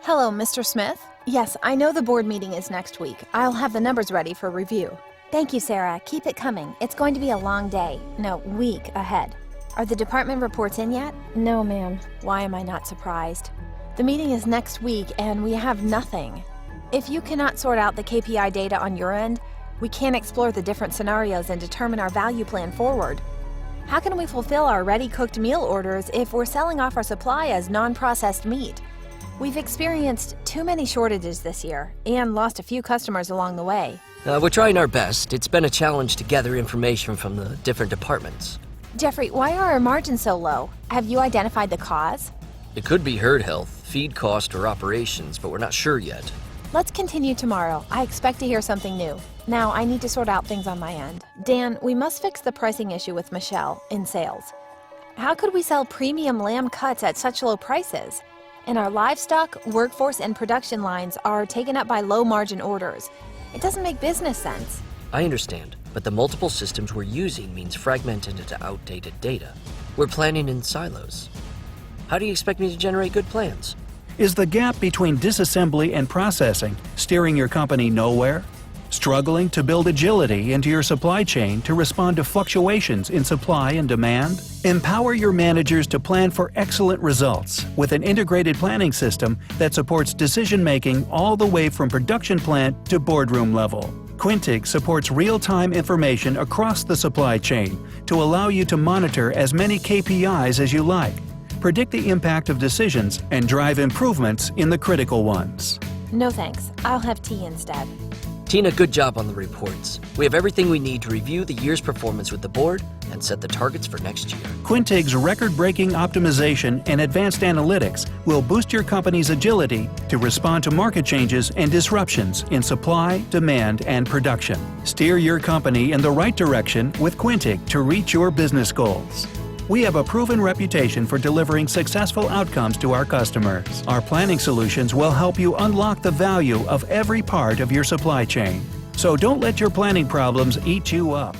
Hello, Mr. Smith. Yes, I know the board meeting is next week. I'll have the numbers ready for review. Thank you, Sarah. Keep it coming. It's going to be a long day. No, week ahead. Are the department reports in yet? No, ma'am. Why am I not surprised? The meeting is next week and we have nothing. If you cannot sort out the KPI data on your end, we can't explore the different scenarios and determine our value plan forward. How can we fulfill our ready-cooked meal orders if we're selling off our supply as non-processed meat? We've experienced too many shortages this year and lost a few customers along the way. We're trying our best. It's been a challenge to gather information from the different departments. Jeffrey, why are our margins so low? Have you identified the cause? It could be herd health, feed cost, or operations, but we're not sure yet. Let's continue tomorrow. I expect to hear something new. Now, I need to sort out things on my end. Dan, we must fix the pricing issue with Michelle in sales. How could we sell premium lamb cuts at such low prices? And our livestock, workforce, and production lines are taken up by low-margin orders. It doesn't make business sense. I understand, but the multiple systems we're using means fragmented into outdated data. We're planning in silos. How do you expect me to generate good plans? Is the gap between disassembly and processing steering your company nowhere? Struggling to build agility into your supply chain to respond to fluctuations in supply and demand? Empower your managers to plan for excellent results with an integrated planning system that supports decision-making all the way from production plant to boardroom level. Quintiq supports real-time information across the supply chain to allow you to monitor as many KPIs as you like, predict the impact of decisions, and drive improvements in the critical ones. No thanks. I'll have tea instead. Tina, good job on the reports. We have everything we need to review the year's performance with the board and set the targets for next year. Quintiq's record-breaking optimization and advanced analytics will boost your company's agility to respond to market changes and disruptions in supply, demand, and production. Steer your company in the right direction with Quintiq to reach your business goals. We have a proven reputation for delivering successful outcomes to our customers. Our planning solutions will help you unlock the value of every part of your supply chain. So don't let your planning problems eat you up.